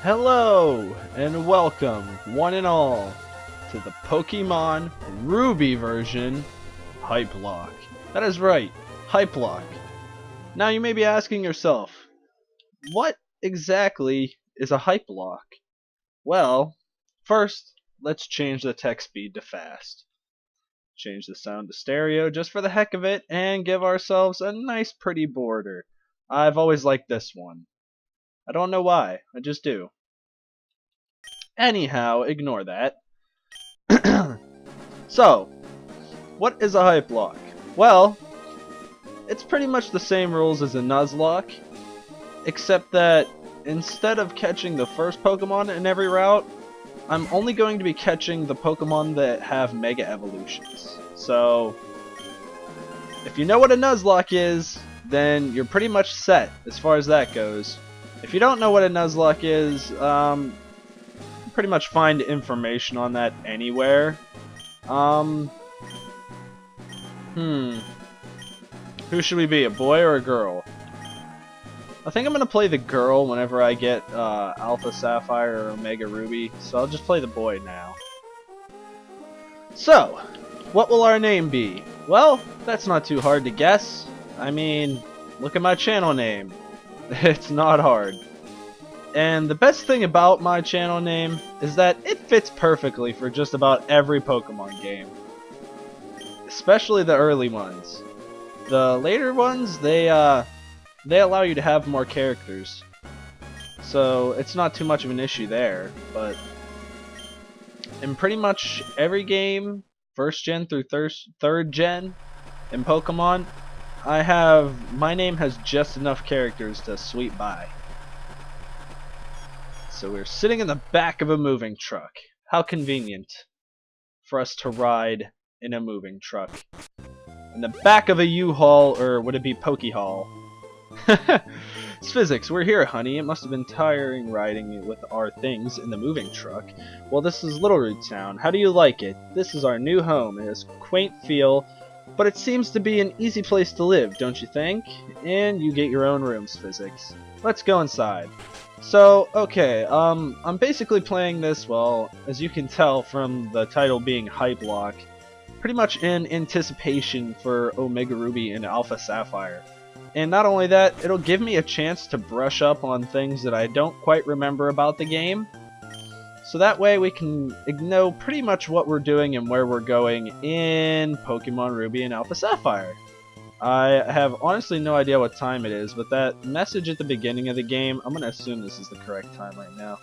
Hello, and welcome, one and all, to the Pokemon Ruby version, Hypelocke. That is right, Hypelocke. Now you may be asking yourself, what exactly is a Hypelocke? Well, first, let's change the text speed to fast. Change the sound to stereo just for the heck of it, and give ourselves a nice pretty border. I've always liked this one. I don't know why, I just do. Anyhow, ignore that. So, what is a Hypelocke? Well, it's pretty much the same rules as a Nuzlocke, except that instead of catching the first Pokemon in every route, I'm only going to be catching the Pokemon that have Mega Evolutions. So, if you know what a Nuzlocke is, then you're pretty much set as far as that goes. If you don't know what a Nuzlocke is, pretty much find information on that anywhere. Who should we be, a boy or a girl? I think I'm gonna play the girl whenever I get Alpha Sapphire or Omega Ruby, so I'll just play the boy now. So, what will our name be? Well, that's not too hard to guess. I mean, look at my channel name. It's not hard. And the best thing about my channel name is that it fits perfectly for just about every Pokemon game. Especially the early ones. The later ones, they allow you to have more characters. So it's not too much of an issue there, but in pretty much every game, 1st gen through 3rd gen in Pokemon, my name has just enough characters to sweep by. So we're sitting in the back of a moving truck. How convenient for us to ride in a moving truck. In the back of a U-Haul, or would it be Poke-Haul? It's physics. We're here, honey. It must have been tiring riding with our things in the moving truck. Well, this is Little Root Town. How do you like it? This is our new home. It has a quaint feel, but it seems to be an easy place to live, don't you think? And you get your own rooms, physics. Let's go inside. So, okay, I'm basically playing this, well, as you can tell from the title being Hypelocke, pretty much in anticipation for Omega Ruby and Alpha Sapphire. And not only that, it'll give me a chance to brush up on things that I don't quite remember about the game. So that way we can know pretty much what we're doing and where we're going in Pokemon Ruby and Alpha Sapphire. I have honestly no idea what time it is, but that message at the beginning of the game, I'm going to assume this is the correct time right now.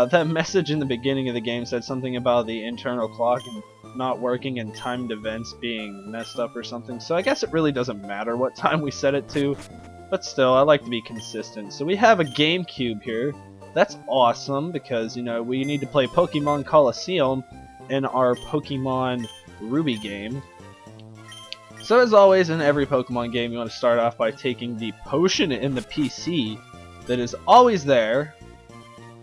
That message in the beginning of the game said something about the internal clock not working and timed events being messed up or something, so I guess it really doesn't matter what time we set it to, but still, I like to be consistent. So we have a GameCube here. That's awesome, because, you know, we need to play Pokemon Coliseum in our Pokemon Ruby game. So as always, in every Pokemon game, you want to start off by taking the potion in the PC that is always there.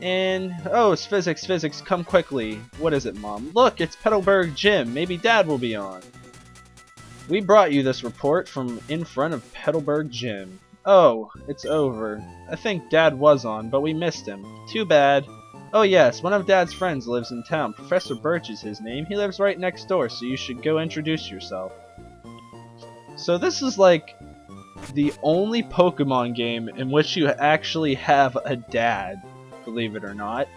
And, oh, it's physics, come quickly. What is it, Mom? Look, it's Petalburg Gym. Maybe Dad will be on. We brought you this report from in front of Petalburg Gym. Oh, it's over. I think Dad was on, but we missed him. Too bad. Oh yes, one of Dad's friends lives in town. Professor Birch is his name. He lives right next door, so you should go introduce yourself. So this is like the only Pokemon game in which you actually have a dad, believe it or not.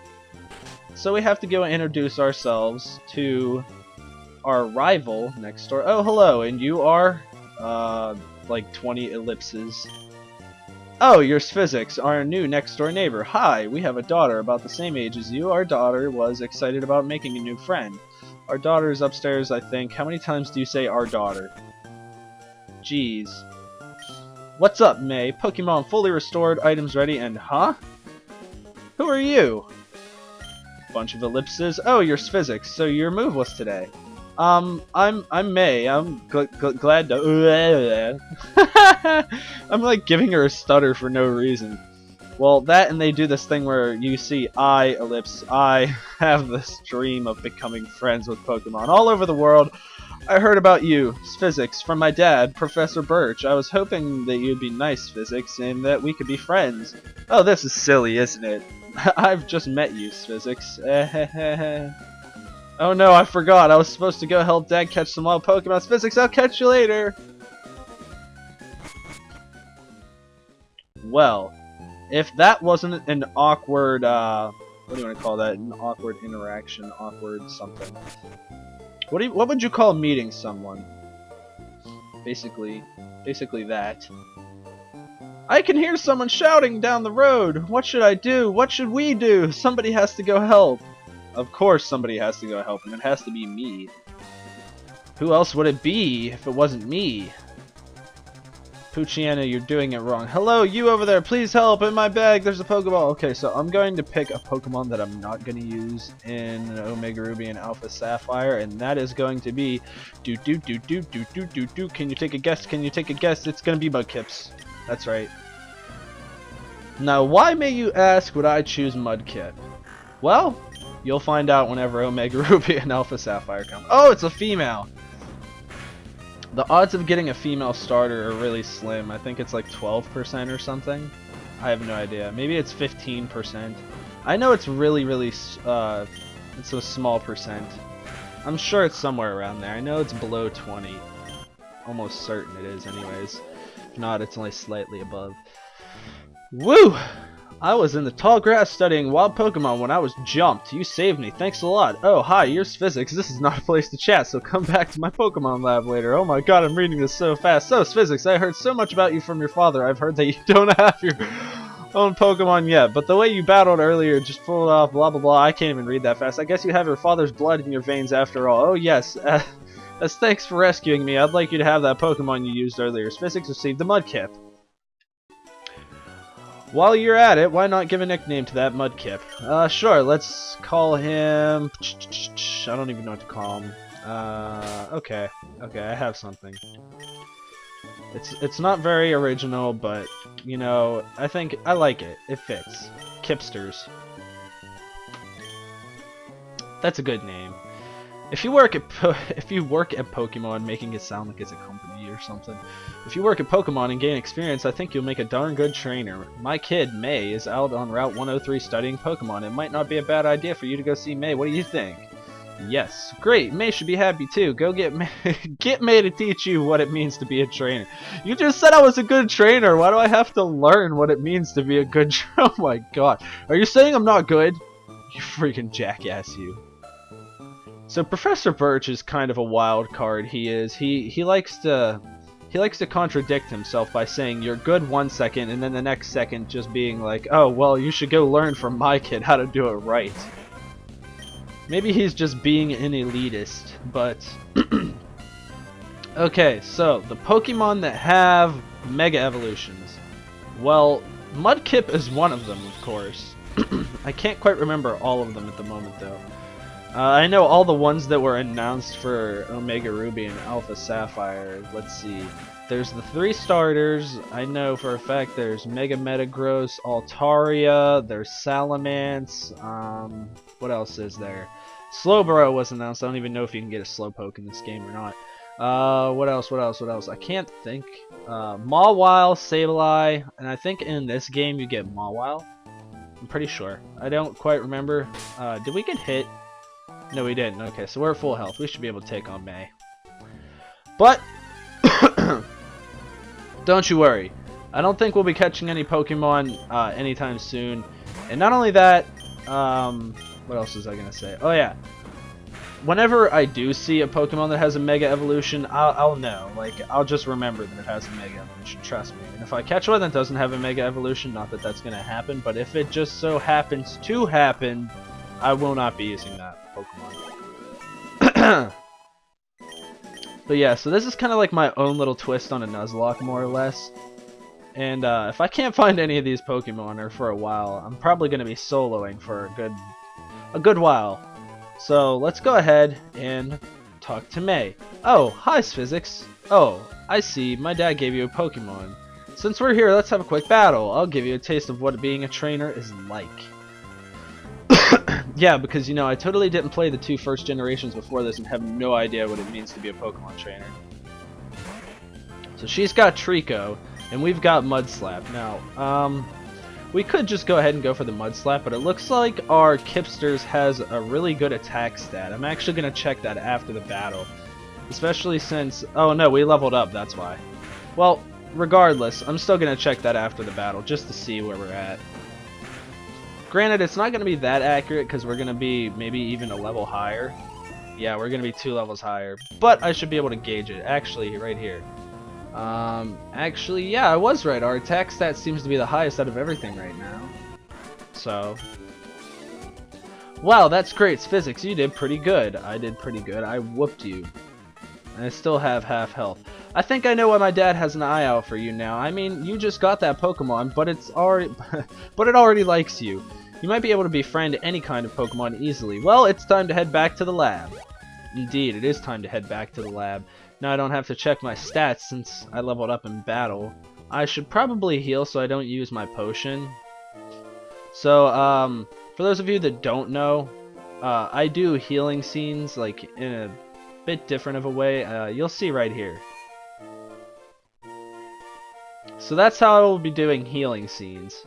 So we have to go and introduce ourselves to our rival next door. Oh, hello, and you are, like 20 ellipses. Oh, you're Physics, our new next-door neighbor. Hi, we have a daughter about the same age as you. Our daughter was excited about making a new friend. Our daughter is upstairs, I think. How many times do you say our daughter? Jeez. What's up, May? Pokemon fully restored, items ready, and huh? Who are you? Bunch of ellipses. Oh, you're Physics, so your move was today. I'm May. I'm glad to. I'm like giving her a stutter for no reason. Well, that and they do this thing where you see I have this dream of becoming friends with Pokemon all over the world. I heard about you, Physics, from my dad, Professor Birch. I was hoping that you'd be nice, Physics, and that we could be friends. Oh, this is silly, isn't it? I've just met you, Physics. Oh no, I forgot. I was supposed to go help Dad catch some wild Pokemon. Physics, I'll catch you later! Well, if that wasn't an awkward, what do you want to call that? An awkward interaction, awkward something. What would you call meeting someone? Basically that. I can hear someone shouting down the road! What should I do? What should we do? Somebody has to go help. Of course somebody has to go help, and it has to be me. Who else would it be if it wasn't me? Poochyena, you're doing it wrong. Hello, you over there, please help! In my bag, there's a Pokeball! Okay, so I'm going to pick a Pokemon that I'm not going to use in Omega Ruby and Alpha Sapphire, and that is going to be... Can you take a guess? Can you take a guess? It's going to be Mudkips. That's right. Now, why may you ask would I choose Mudkip? Well... You'll find out whenever Omega Ruby and Alpha Sapphire come. Oh, it's a female! The odds of getting a female starter are really slim. I think it's like 12% or something. I have no idea. Maybe it's 15%. I know it's really, it's a small percent. I'm sure it's somewhere around there. I know it's below 20. Almost certain it is anyways. If not, it's only slightly above. Woo! I was in the tall grass studying wild Pokemon when I was jumped. You saved me. Thanks a lot. Oh, hi, you're Physics. This is not a place to chat, so come back to my Pokemon lab later. Oh my god, I'm reading this so fast. So, Physics, I heard so much about you from your father. I've heard that you don't have your own Pokemon yet, but the way you battled earlier just pulled off blah blah blah. I can't even read that fast. I guess you have your father's blood in your veins after all. Oh, yes. As thanks for rescuing me, I'd like you to have that Pokemon you used earlier. Physics received the Mudkip. While you're at it, why not give a nickname to that Mudkip? Sure, let's call him... I don't even know what to call him. Okay, I have something. It's not very original, but, you know, I think I like it. It fits. Kipsters. That's a good name. If you work at Pokemon, making it sound like it's a company or something. If you work at Pokemon and gain experience, I think you'll make a darn good trainer. My kid, May, is out on Route 103 studying Pokemon. It might not be a bad idea for you to go see May. What do you think? Yes. Great. May should be happy too. Go get May, get May to teach you what it means to be a trainer. You just said I was a good trainer. Why do I have to learn what it means to be a good trainer? Oh my god. Are you saying I'm not good? You freaking jackass, you. So Professor Birch is kind of a wild card. He likes to contradict himself by saying you're good one second and then the next second just being like, oh well, you should go learn from my kid how to do it right. Maybe he's just being an elitist, but okay, so the Pokemon that have Mega Evolutions. Well, Mudkip is one of them, of course. I can't quite remember all of them at the moment though. I know all the ones that were announced for Omega Ruby and Alpha Sapphire. Let's see. There's the 3 starters. I know for a fact there's Mega Metagross, Altaria, there's Salamence. What else is there? Slowbro was announced. I don't even know if you can get a Slowpoke in this game or not. What else? I can't think. Mawile, Sableye, and I think in this game you get Mawile. I'm pretty sure. I don't quite remember. Did we get hit? No, we didn't. Okay, so we're at full health. We should be able to take on May. But, don't you worry. I don't think we'll be catching any Pokemon anytime soon. And not only that, what else was I going to say? Oh yeah. whenever I do see a Pokemon that has a Mega Evolution, I'll know. Like, I'll just remember that it has a Mega Evolution, trust me. And if I catch one that doesn't have a Mega Evolution, not that that's going to happen, but if it just so happens to happen, I will not be using that Pokemon. But yeah, so this is kind of like my own little twist on a Nuzlocke, more or less. And if I can't find any of these Pokemon or for a while, I'm probably going to be soloing for a good while. So let's go ahead and talk to May. Oh, hi Physics. Oh, I see. My dad gave you a Pokemon. Since we're here, let's have a quick battle. I'll give you a taste of what being a trainer is like. Yeah, because, you know, I totally didn't play the 2 first generations before this and have no idea what it means to be a Pokemon trainer. So she's got Trico, and we've got Mudslap. Now, we could just go ahead and go for the Mudslap, but it looks like our Kipsters has a really good attack stat. I'm actually going to check that after the battle. Especially since... Oh no, we leveled up, that's why. Well, regardless, I'm still going to check that after the battle, just to see where we're at. Granted, it's not going to be that accurate, because we're going to be maybe even a level higher. Yeah, we're going to be 2 levels higher. But I should be able to gauge it. Actually, right here. Actually, yeah, I was right. Our attack stat seems to be the highest out of everything right now. So... Wow, that's great. Physics, you did pretty good. I did pretty good. I whooped you. And I still have half health. I think I know why my dad has an eye out for you now. I mean, you just got that Pokemon, but it's already... but it already likes you. You might be able to befriend any kind of Pokemon easily. Well, it's time to head back to the lab. Indeed, it is time to head back to the lab. Now I don't have to check my stats since I leveled up in battle. I should probably heal so I don't use my potion. So, for those of you that don't know, I do healing scenes, like, in a bit different of a way. You'll see right here. So that's how I will be doing healing scenes.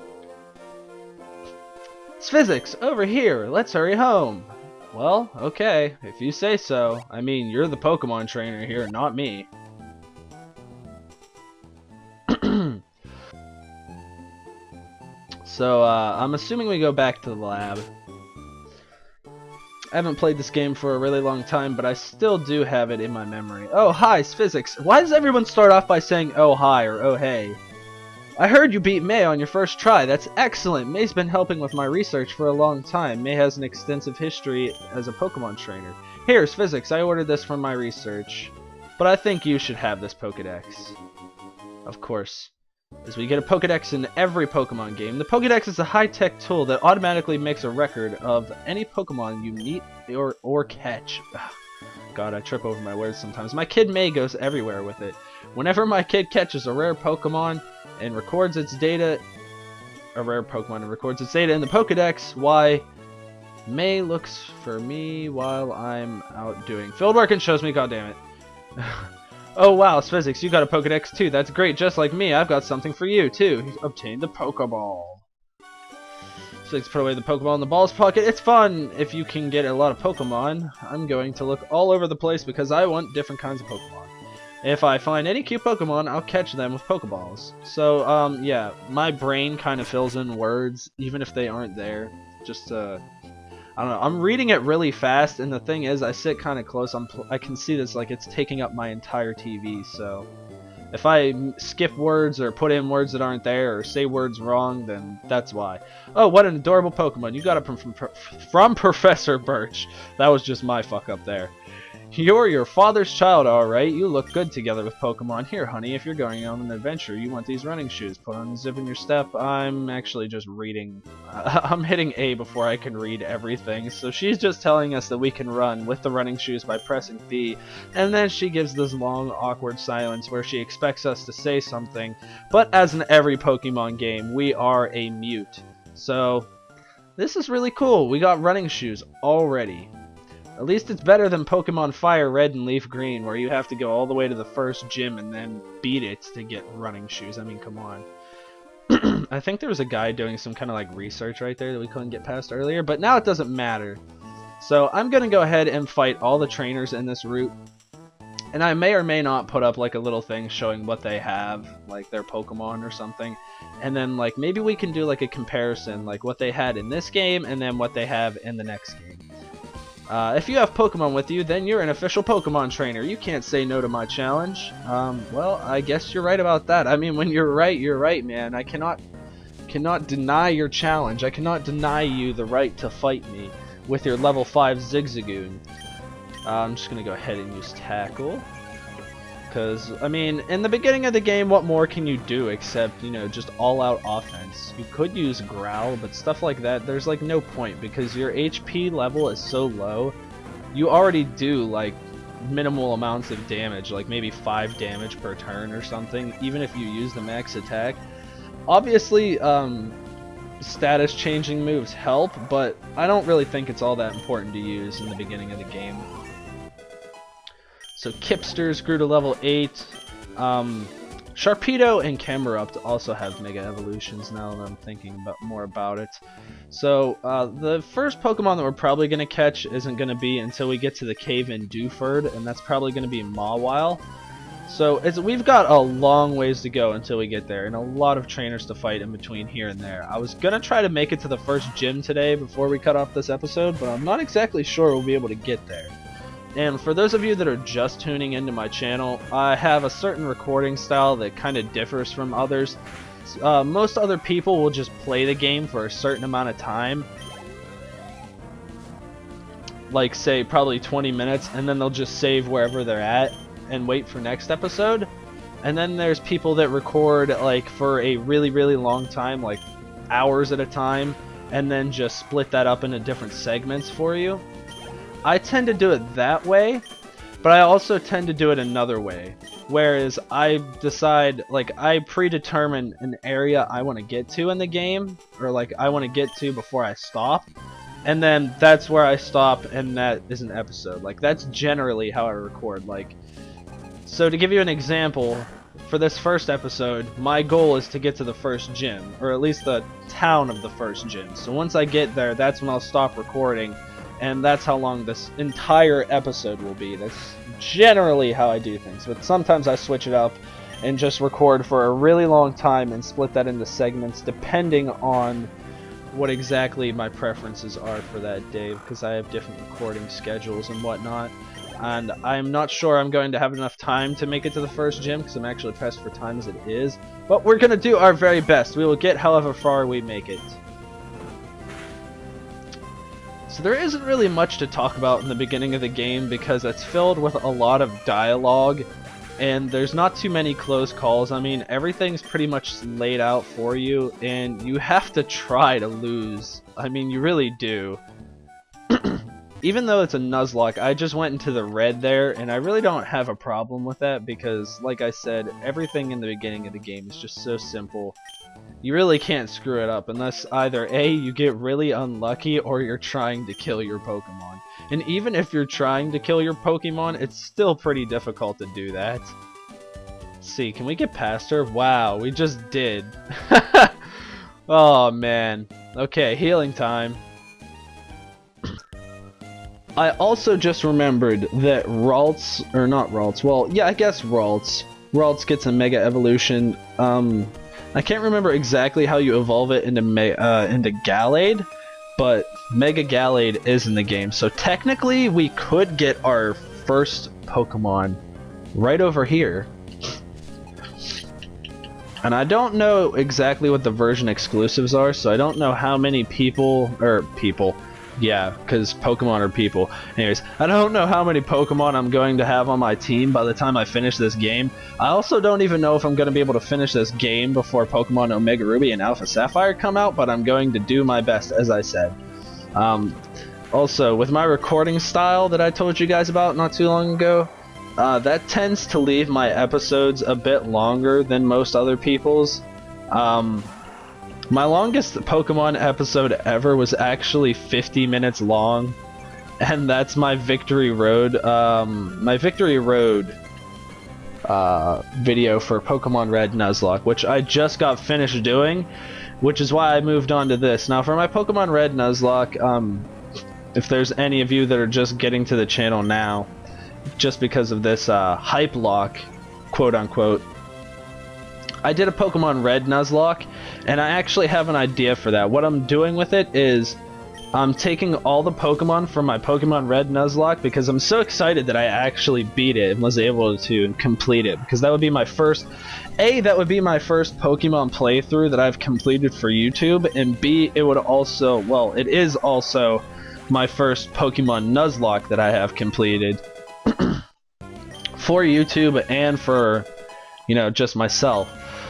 It's Physics, over here, let's hurry home. Well, okay, if you say so. I mean, you're the Pokemon trainer here, not me. So, I'm assuming we go back to the lab. I haven't played this game for a really long time, but I still do have it in my memory. Oh, hi, Physics. Why does everyone start off by saying, oh, hi, or oh, hey? I heard you beat May on your first try. That's excellent. May's been helping with my research for a long time. May has an extensive history as a Pokemon trainer. Here's Physics. I ordered this from my research. But I think you should have this Pokedex. Of course. As we get a Pokedex in every Pokemon game, the Pokedex is a high-tech tool that automatically makes a record of any Pokemon you meet or catch. Ugh. God, I trip over my words sometimes. My kid May goes everywhere with it. Whenever my kid catches a rare Pokemon and records its data, in the Pokedex, why, May looks for me while I'm out doing fieldwork and shows me, goddammit. Oh wow, Physics, you got a Pokedex too. That's great, just like me. I've got something for you too. He obtained the Pokeball. Physics put away the Pokeball in the ball's pocket. It's fun if you can get a lot of Pokemon. I'm going to look all over the place because I want different kinds of Pokemon. If I find any cute Pokemon, I'll catch them with Pokeballs. So, yeah, my brain kind of fills in words, even if they aren't there. Just, I don't know. I'm reading it really fast, and the thing is, I sit kind of close. I can see this, like, it's taking up my entire TV, so... If I skip words or put in words that aren't there or say words wrong, then that's why. Oh, what an adorable Pokemon. You got it from Professor Birch. That was just my fuck up there. You're your father's child, alright. You look good together with Pokemon. Here, honey, if you're going on an adventure, you want these running shoes. Put on a zip in your step. I'm actually just reading. I'm hitting A before I can read everything. So she's just telling us that we can run with the running shoes by pressing B. And then she gives this long, awkward silence where she expects us to say something. But as in every Pokemon game, we are a mute. So, this is really cool. We got running shoes already. At least it's better than Pokemon Fire Red and Leaf Green, where you have to go all the way to the first gym and then beat it to get running shoes. I mean, come on. I think there was a guy doing some kind of like research right there that we couldn't get past earlier, but now it doesn't matter. So I'm going to go ahead and fight all the trainers in this route. And I may or may not put up like a little thing showing what they have, like their Pokemon or something. And then like maybe we can do like a comparison, like what they had in this game and then what they have in the next game. If you have Pokemon with you, then you're an official Pokemon trainer. You can't say no to my challenge. Well, I guess you're right about that. I mean, when you're right, man. I cannot deny your challenge. I cannot deny you the right to fight me with your level 5 Zigzagoon. I'm just gonna go ahead and use Tackle. Because, I mean, in the beginning of the game, what more can you do except, you know, just all-out offense? You could use Growl, but stuff like that, there's, like, no point, because your HP level is so low, you already do, like, minimal amounts of damage, like maybe 5 damage per turn or something, even if you use the max attack. Obviously, status changing moves help, but I don't really think it's all that important to use in the beginning of the game. So Kipsters grew to level 8. Sharpedo and Camerupt also have Mega Evolutions now that I'm thinking more about it. So the first Pokemon that we're probably going to catch isn't going to be until we get to the cave in Dewford, and that's probably going to be Mawile. So we've got a long ways to go until we get there, and a lot of trainers to fight in between here and there. I was going to try to make it to the first gym today before we cut off this episode, but I'm not exactly sure we'll be able to get there. And for those of you that are just tuning into my channel, I have a certain recording style that kind of differs from others. Most other people will just play the game for a certain amount of time, like say probably 20 minutes, and then they'll just save wherever they're at and wait for next episode. And then there's people that record like for a really long time, like hours at a time, and then just split that up into different segments for you. I tend to do it that way, but I also tend to do it another way, whereas I decide, like, I predetermine an area I want to get to in the game, or like I want to get to before I stop, and then that's where I stop, and that is an episode. Like, that's generally how I record. Like, so to give you an example, for this first episode, my goal is to get to the first gym, or at least the town of the first gym. So once I get there, that's when I'll stop recording. And that's how long this entire episode will be. That's generally how I do things. But sometimes I switch it up and just record for a really long time and split that into segments depending on what exactly my preferences are for that day, because I have different recording schedules and whatnot. And I'm not sure I'm going to have enough time to make it to the first gym, because I'm actually pressed for time as it is. But we're going to do our very best. We will get however far we make it. So there isn't really much to talk about in the beginning of the game because it's filled with a lot of dialogue and there's not too many close calls. I mean, everything's pretty much laid out for you and you have to try to lose. I mean, you really do. Even though it's a Nuzlocke, I just went into the red there and I really don't have a problem with that because, like I said, everything in the beginning of the game is just so simple. You really can't screw it up unless either A, you get really unlucky, or you're trying to kill your Pokemon. And even if you're trying to kill your Pokemon, it's still pretty difficult to do that. Let's see, can we get past her? Wow, we just did. Oh man. Okay, healing time. I also just remembered that Ralts, or not Ralts, well, yeah, I guess Ralts. Ralts gets a Mega Evolution. I can't remember exactly how you evolve it into Gallade, but Mega Gallade is in the game. So technically, we could get our first Pokemon right over here. And I don't know exactly what the version exclusives are, so I don't know how many yeah, because Pokemon are people. Anyways, I don't know how many Pokemon I'm going to have on my team by the time I finish this game. I also don't even know if I'm going to be able to finish this game before Pokemon Omega Ruby and Alpha Sapphire come out, but I'm going to do my best, as I said. Also, with my recording style that I told you guys about not too long ago, that tends to leave my episodes a bit longer than most other people's. My longest Pokemon episode ever was actually 50 minutes long, and that's my Victory Road, video for Pokemon Red Nuzlocke, which I just got finished doing, which is why I moved on to this. Now for my Pokemon Red Nuzlocke, if there's any of you that are just getting to the channel now, just because of this Hypelocke, quote unquote, I did a Pokemon Red Nuzlocke, and I actually have an idea for that. What I'm doing with it is, I'm taking all the Pokemon from my Pokemon Red Nuzlocke because I'm so excited that I actually beat it and was able to complete it, because that would be my first that would be my first Pokemon playthrough that I've completed for YouTube, and B, it would also, well, it is also my first Pokemon Nuzlocke that I have completed for YouTube and for, you know, just myself.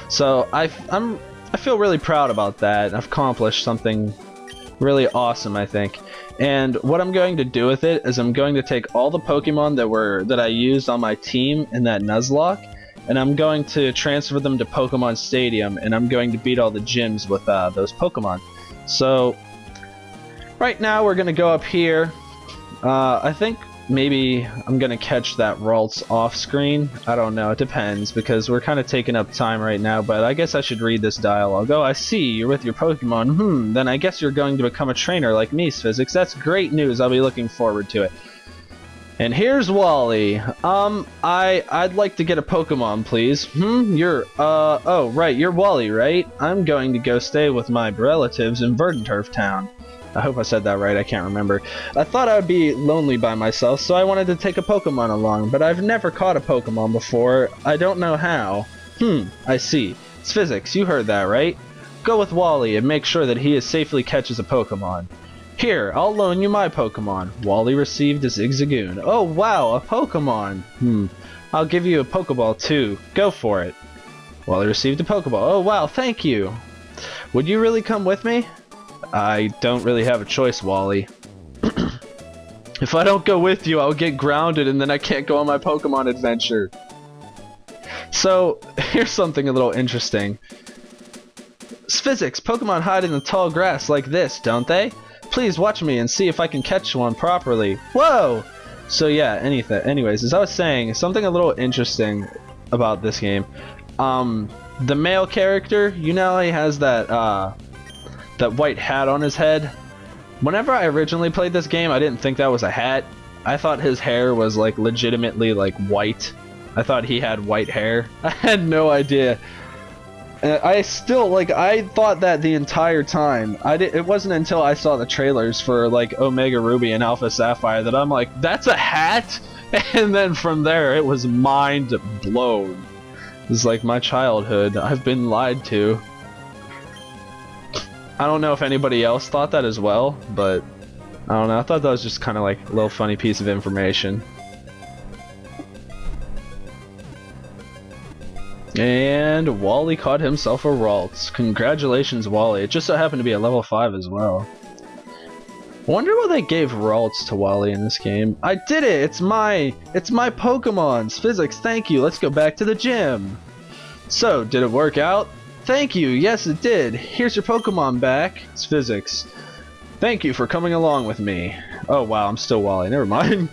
So I feel really proud about that. I've accomplished something really awesome, I think. And what I'm going to do with it is I'm going to take all the Pokemon that I used on my team in that Nuzlocke, and I'm going to transfer them to Pokemon Stadium, and I'm going to beat all the gyms with those Pokemon. So right now we're gonna go up here. I think maybe I'm gonna catch that Ralts off screen. I don't know, it depends, because we're kind of taking up time right now, but I guess I should read this dialogue. Oh, I see, you're with your Pokemon. Then I guess you're going to become a trainer like me, Physics. That's great news, I'll be looking forward to it. And here's Wally. I'd like to get a Pokemon, please. Oh, right, you're Wally, right? I'm going to go stay with my relatives in Verdanturf Town. I hope I said that right, I can't remember. I thought I would be lonely by myself, so I wanted to take a Pokemon along, but I've never caught a Pokemon before. I don't know how. I see. It's Physics, you heard that, right? Go with Wally and make sure that he safely catches a Pokemon. Here, I'll loan you my Pokemon. Wally received a Zigzagoon. Oh wow, a Pokemon! I'll give you a Pokeball too. Go for it. Wally received a Pokeball. Oh wow, thank you! Would you really come with me? I don't really have a choice, Wally. If I don't go with you, I'll get grounded and then I can't go on my Pokemon adventure. So, here's something a little interesting. Physics, Pokemon hide in the tall grass like this, don't they? Please watch me and see if I can catch one properly. Whoa! So yeah, anyways, as I was saying, something a little interesting about this game. The male character, you know, he has that white hat on his head. Whenever I originally played this game, I didn't think that was a hat. I thought his hair was like legitimately like white. I thought he had white hair. I had no idea. I thought that the entire time. It wasn't until I saw the trailers for like Omega Ruby and Alpha Sapphire that I'm like, that's a hat? And then from there, it was mind blown. It was like my childhood. I've been lied to. I don't know if anybody else thought that as well, but I don't know. I thought that was just kind of like a little funny piece of information. And Wally caught himself a Ralts. Congratulations, Wally. It just so happened to be a level 5 as well. I wonder why they gave Ralts to Wally in this game. I did it! It's my Pokemon's. Physics, thank you. Let's go back to the gym. So, did it work out? Thank you. Yes, it did. Here's your Pokemon back. It's Physics. Thank you for coming along with me. Oh wow, I'm still Wally. Never mind.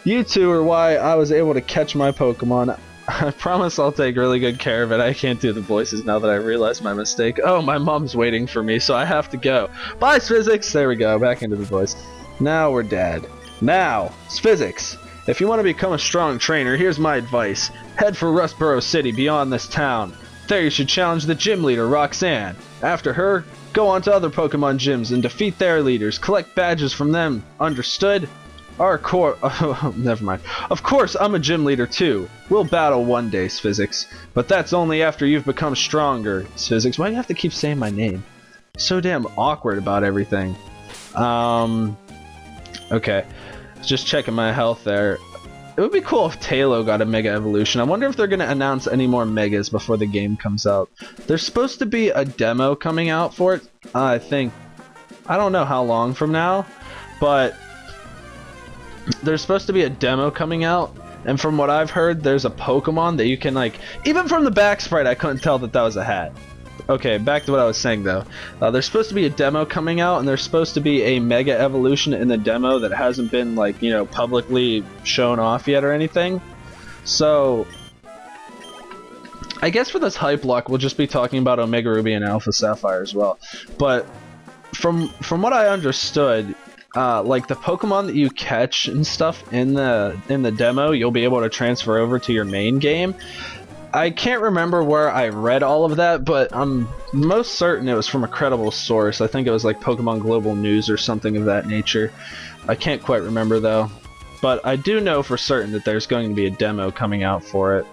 You two are why I was able to catch my Pokemon. I promise I'll take really good care of it. I can't do the voices now that I realized my mistake. Oh, my mom's waiting for me, so I have to go. Bye, Physics! There we go, back into the voice. Now we're dead. Now, Physics, if you want to become a strong trainer, here's my advice. Head for Rustboro City beyond this town. There you should challenge the gym leader, Roxanne. After her, go on to other Pokemon gyms and defeat their leaders. Collect badges from them. Understood? Never mind. Of course, I'm a gym leader too. We'll battle one day, Physics. But that's only after you've become stronger. Physics, why do you have to keep saying my name? So damn awkward about everything. Okay. Just checking my health there. It would be cool if Tailo got a Mega Evolution. I wonder if they're going to announce any more Megas before the game comes out. There's supposed to be a demo coming out for it, I think. I don't know how long from now, but there's supposed to be a demo coming out, and from what I've heard, there's a Pokemon that you can, like, even from the back sprite, I couldn't tell that that was a hat. Okay, back to what I was saying, though. There's supposed to be a demo coming out, and there's supposed to be a Mega Evolution in the demo that hasn't been, like, you know, publicly shown off yet or anything. So, I guess for this Hypelocke, we'll just be talking about Omega Ruby and Alpha Sapphire as well. But, from what I understood, like the Pokemon that you catch and stuff in the demo, you'll be able to transfer over to your main game. I can't remember where I read all of that, but I'm most certain it was from a credible source. I think it was like Pokemon Global News or something of that nature. I can't quite remember though. But I do know for certain that there's going to be a demo coming out for it.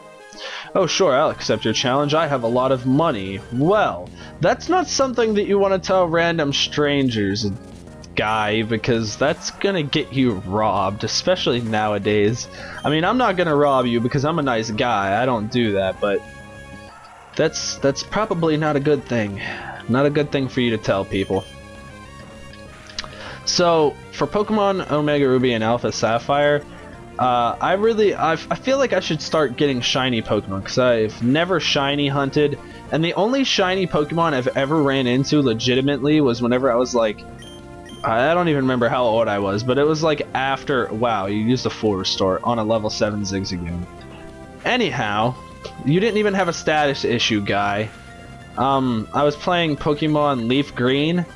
Oh sure, I'll accept your challenge. I have a lot of money. Well, that's not something that you want to tell random strangers, guy, because that's gonna get you robbed, especially nowadays. I mean, I'm not gonna rob you because I'm a nice guy. I don't do that, but that's probably not a good thing. Not a good thing for you to tell people. So, for Pokemon Omega Ruby and Alpha Sapphire, I feel like I should start getting shiny Pokemon, because I've never shiny hunted, and the only shiny Pokemon I've ever ran into legitimately was whenever I was like, I don't even remember how old I was, but it was like after, wow, you used a full restore on a level 7 Zigzagoon. Anyhow, you didn't even have a status issue, guy. I was playing Pokemon Leaf Green,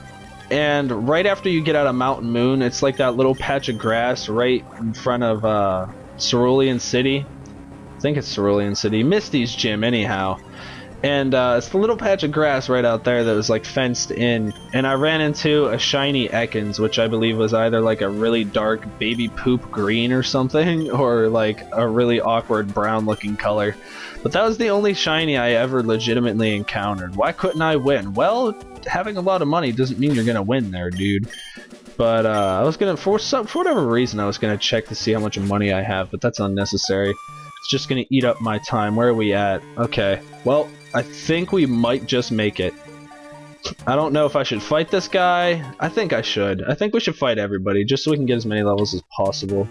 and right after you get out of Mountain Moon, it's like that little patch of grass right in front of Cerulean City. I think it's Cerulean City. Misty's gym, anyhow. And it's the little patch of grass right out there that was like fenced in. And I ran into a shiny Ekans, which I believe was either like a really dark baby poop green or something, or like a really awkward brown looking color. But that was the only shiny I ever legitimately encountered. Why couldn't I win? Well, having a lot of money doesn't mean you're gonna win there, dude. But I was gonna, for whatever reason, I was gonna check to see how much money I have, but that's unnecessary. It's just gonna eat up my time. Where are we at? Okay, well, I think we might just make it. I don't know if I should fight this guy. I think I should. I think we should fight everybody, just so we can get as many levels as possible.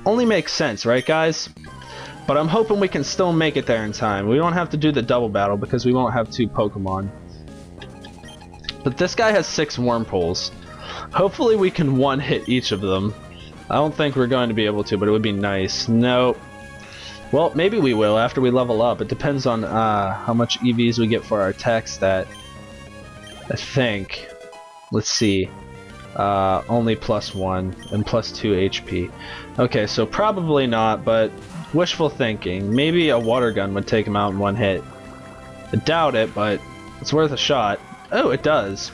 Only makes sense, right, guys? But I'm hoping we can still make it there in time. We won't have to do the double battle because we won't have 2 Pokemon. But this guy has 6 Wormholes. Hopefully we can one-hit each of them. I don't think we're going to be able to, but it would be nice. Nope. Well, maybe we will after we level up. It depends on how much EVs we get for our attack stat. I think. Let's see. Only +1 and +2 HP. Okay, so probably not, but wishful thinking. Maybe a water gun would take him out in one hit. I doubt it, but it's worth a shot. Oh, it does.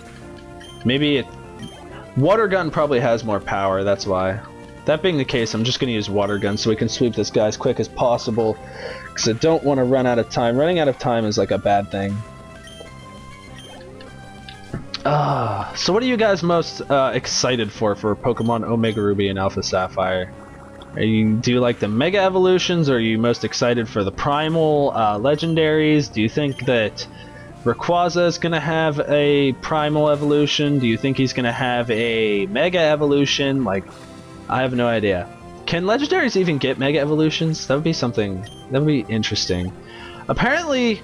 Maybe it... Water gun probably has more power, that's why. That being the case, I'm just going to use water gun so we can sweep this guy as quick as possible, because I don't want to run out of time. Running out of time is like a bad thing. So what are you guys most excited for Pokemon Omega Ruby and Alpha Sapphire? Do you like the Mega Evolutions, or are you most excited for the Primal Legendaries? Do you think that Rayquaza is going to have a Primal Evolution? Do you think he's going to have a Mega Evolution? Like, I have no idea. Can Legendaries even get Mega Evolutions? That would be something, that would be interesting. Apparently,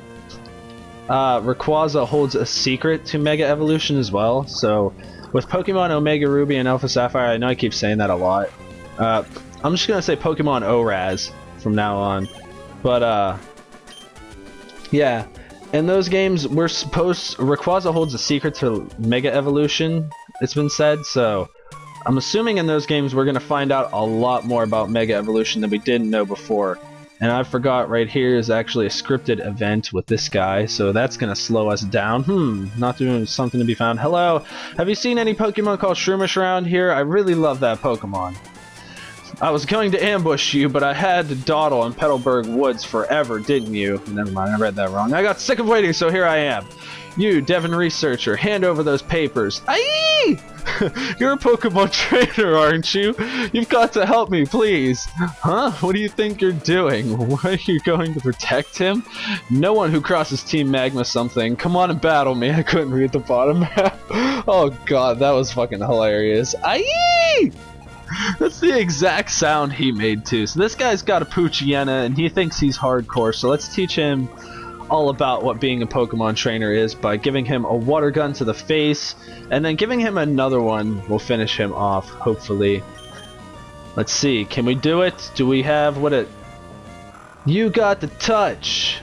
Rayquaza holds a secret to Mega Evolution as well, so with Pokemon Omega Ruby and Alpha Sapphire, I know I keep saying that a lot. I'm just gonna say Pokemon ORAS from now on. But, yeah. In those games, Rayquaza holds a secret to Mega Evolution, it's been said, so I'm assuming in those games we're gonna find out a lot more about Mega Evolution than we didn't know before. And I forgot right here is actually a scripted event with this guy, so that's gonna slow us down. Not doing something to be found. Hello, have you seen any Pokemon called Shroomish around here? I really love that Pokemon. I was going to ambush you, but I had to dawdle in Petalburg Woods forever, didn't you? Never mind, I read that wrong. I got sick of waiting, so here I am. You, Devon Researcher, hand over those papers. Aye! You're a Pokemon trainer, aren't you? You've got to help me, please. Huh? What do you think you're doing? What, are you going to protect him? No one who crosses Team Magma something. Come on and battle me. I couldn't read the bottom half. Oh god, that was fucking hilarious. Aye! That's the exact sound he made too. So this guy's got a Poochyena and he thinks he's hardcore, so let's teach him all about what being a Pokemon trainer is by giving him a water gun to the face, and then giving him another one will finish him off, hopefully. Let's see, can we do it? Do we have what it... You got the touch!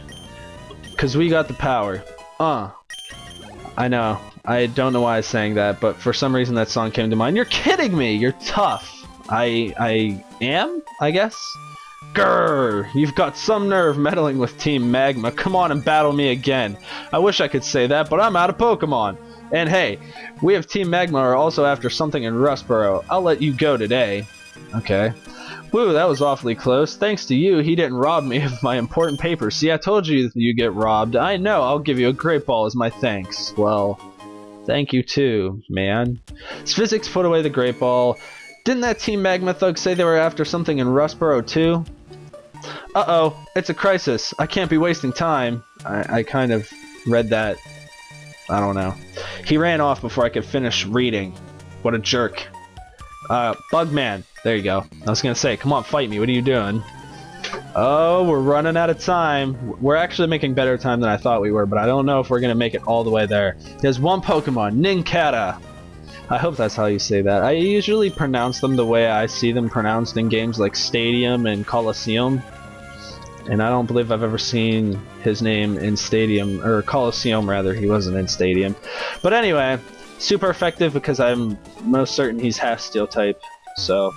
Cause we got the power. I know. I don't know why I sang that, but for some reason that song came to mind. You're kidding me! You're tough! I am, I guess? Grrr! You've got some nerve meddling with Team Magma. Come on and battle me again. I wish I could say that, but I'm out of Pokemon. And hey, we of Team Magma are also after something in Rustboro. I'll let you go today. Okay. Woo, that was awfully close. Thanks to you, he didn't rob me of my important papers. See, I told you you get robbed. I know, I'll give you a great ball as my thanks. Well, thank you too, man. Physics put away the great ball. Didn't that Team Magma thug say they were after something in Rustboro too? Uh-oh, it's a crisis. I can't be wasting time. I kind of read that. I don't know. He ran off before I could finish reading. What a jerk. Bugman. There you go. I was gonna say, come on, fight me. What are you doing? Oh, we're running out of time. We're actually making better time than I thought we were, but I don't know if we're gonna make it all the way there. There's one Pokemon, Nincada. I hope that's how you say that. I usually pronounce them the way I see them pronounced in games like Stadium and Coliseum. And I don't believe I've ever seen his name in Stadium, or Coliseum rather. He wasn't in Stadium. But anyway, super effective because I'm most certain he's half Steel type. So,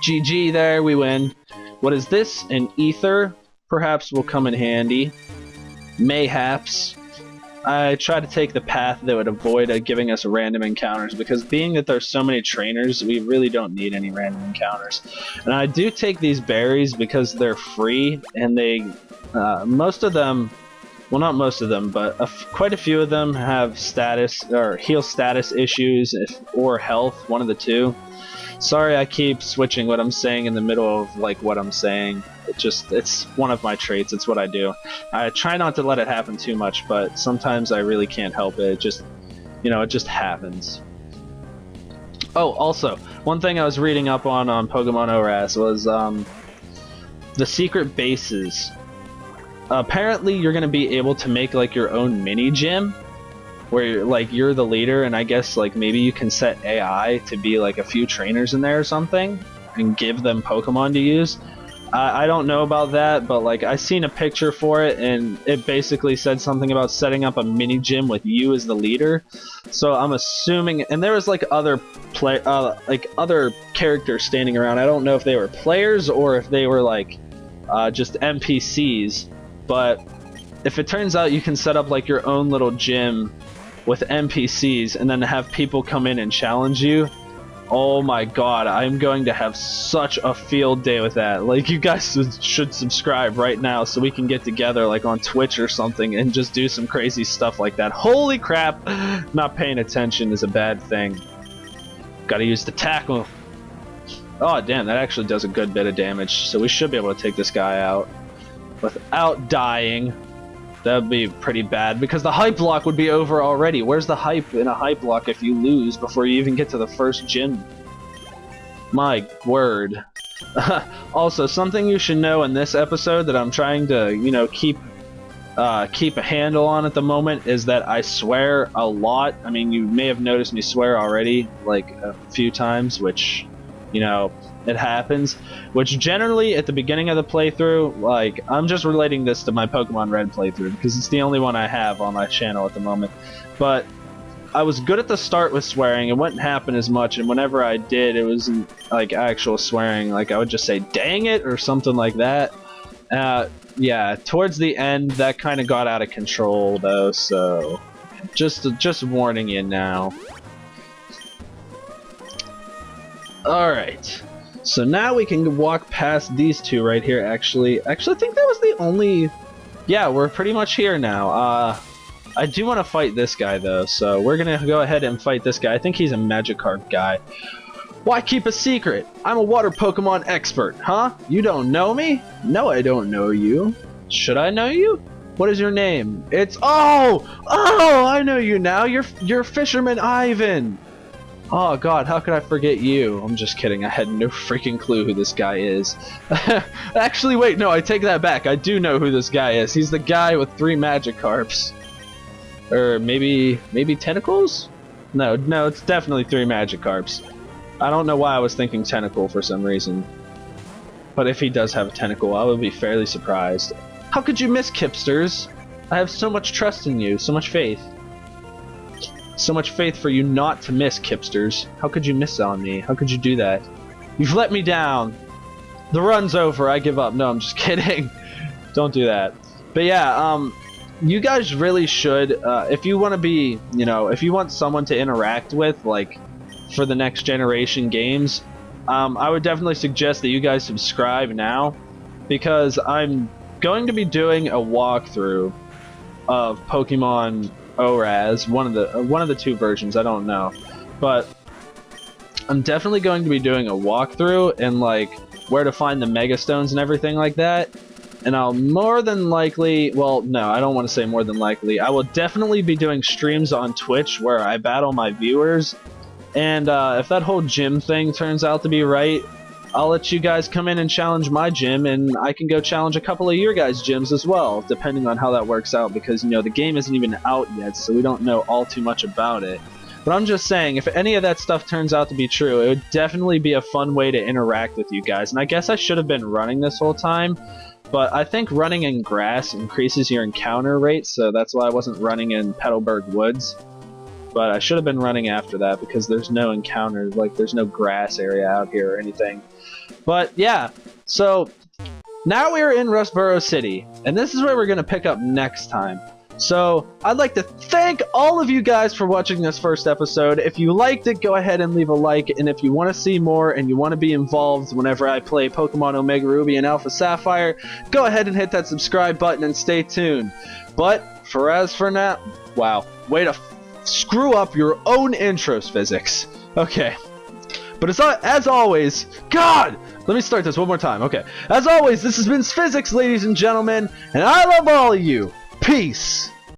GG there, we win. What is this? An Ether? Perhaps will come in handy. Mayhaps. I try to take the path that would avoid giving us random encounters, because being that there's so many trainers, we really don't need any random encounters. And I do take these berries because they're free, and they, most of them, well, not most of them, but quite a few of them have status, or heal status issues, or health, one of the two. Sorry I keep switching what I'm saying in the middle of, like, what I'm saying. It's one of my traits, it's what I do. I try not to let it happen too much, but sometimes I really can't help it. It just, you know, it just happens. Oh, also, one thing I was reading up on Pokemon ORAS was, the secret bases. Apparently you're gonna be able to make, like, your own mini-gym, where you're the leader, and I guess like maybe you can set AI to be like a few trainers in there or something and give them Pokemon to use. I don't know about that, but like I seen a picture for it and it basically said something about setting up a mini gym with you as the leader. So I'm assuming, and there was like other other characters standing around. I don't know if they were players or if they were like just NPCs, but if it turns out you can set up like your own little gym with NPCs and then have people come in and challenge you, oh my god, I'm going to have such a field day with that. Like, you guys should subscribe right now so we can get together like on Twitch or something and just do some crazy stuff like that. Holy crap, not paying attention is a bad thing. Gotta use the tackle. Oh damn, that actually does a good bit of damage, so we should be able to take this guy out without dying. That would be pretty bad, because the Hypelocke would be over already. Where's the hype in a Hypelocke if you lose before you even get to the first gym? My word. Also, something you should know in this episode that I'm trying to, you know, keep a handle on at the moment is that I swear a lot. I mean, you may have noticed me swear already, like, a few times, which, you know, it happens, which generally at the beginning of the playthrough, like, I'm just relating this to my Pokemon Red playthrough because it's the only one I have on my channel at the moment, but I was good at the start with swearing. It wouldn't happen as much, and whenever I did, it wasn't like actual swearing. Like, I would just say dang it or something like that. Yeah, towards the end that kind of got out of control though, so just warning you now. Alright, so now we can walk past these two right here. Actually, I think that was the only... Yeah, we're pretty much here now. I do want to fight this guy though, so we're gonna go ahead and fight this guy. I think he's a Magikarp guy. Why keep a secret? I'm a water Pokemon expert, huh? You don't know me? No, I don't know you. Should I know you? What is your name? It's... Oh! I know you now! You're Fisherman Ivan! Oh god, how could I forget you? I'm just kidding, I had no freaking clue who this guy is. Actually, wait, no, I take that back. I do know who this guy is. He's the guy with 3 Magikarps. Or maybe tentacles? No, it's definitely 3 Magikarps. I don't know why I was thinking tentacle for some reason. But if he does have a tentacle, I would be fairly surprised. How could you miss, Kipsters? I have so much trust in you, so much faith. So much faith for you not to miss, Kipsters. How could you miss on me? How could you do that? You've let me down. The run's over. I give up. No, I'm just kidding. Don't do that. But yeah, you guys really should, if you want to be, you know, if you want someone to interact with, like, for the next generation games, I would definitely suggest that you guys subscribe now, because I'm going to be doing a walkthrough of Pokemon ORAS, one of the two versions, I don't know, but I'm definitely going to be doing a walkthrough and like where to find the Mega Stones and everything like that. And I'll more than likely, well, no, I don't want to say more than likely, I will definitely be doing streams on Twitch where I battle my viewers. And if that whole gym thing turns out to be right, I'll let you guys come in and challenge my gym, and I can go challenge a couple of your guys' gyms as well, depending on how that works out, because, you know, the game isn't even out yet, so we don't know all too much about it. But I'm just saying, if any of that stuff turns out to be true, it would definitely be a fun way to interact with you guys. And I guess I should have been running this whole time, but I think running in grass increases your encounter rate, so that's why I wasn't running in Petalburg Woods. But I should have been running after that, because there's no encounter, like there's no grass area out here or anything. But yeah, so now we're in Rustboro City, and this is where we're going to pick up next time. So I'd like to thank all of you guys for watching this first episode. If you liked it, go ahead and leave a like, and if you want to see more and you want to be involved whenever I play Pokemon Omega Ruby and Alpha Sapphire, go ahead and hit that subscribe button and stay tuned. But for now, wow, way to screw up your own intros, Physics. Okay. But as always, God! Let me start this one more time. Okay. As always, this has been Physics, ladies and gentlemen, and I love all of you. Peace!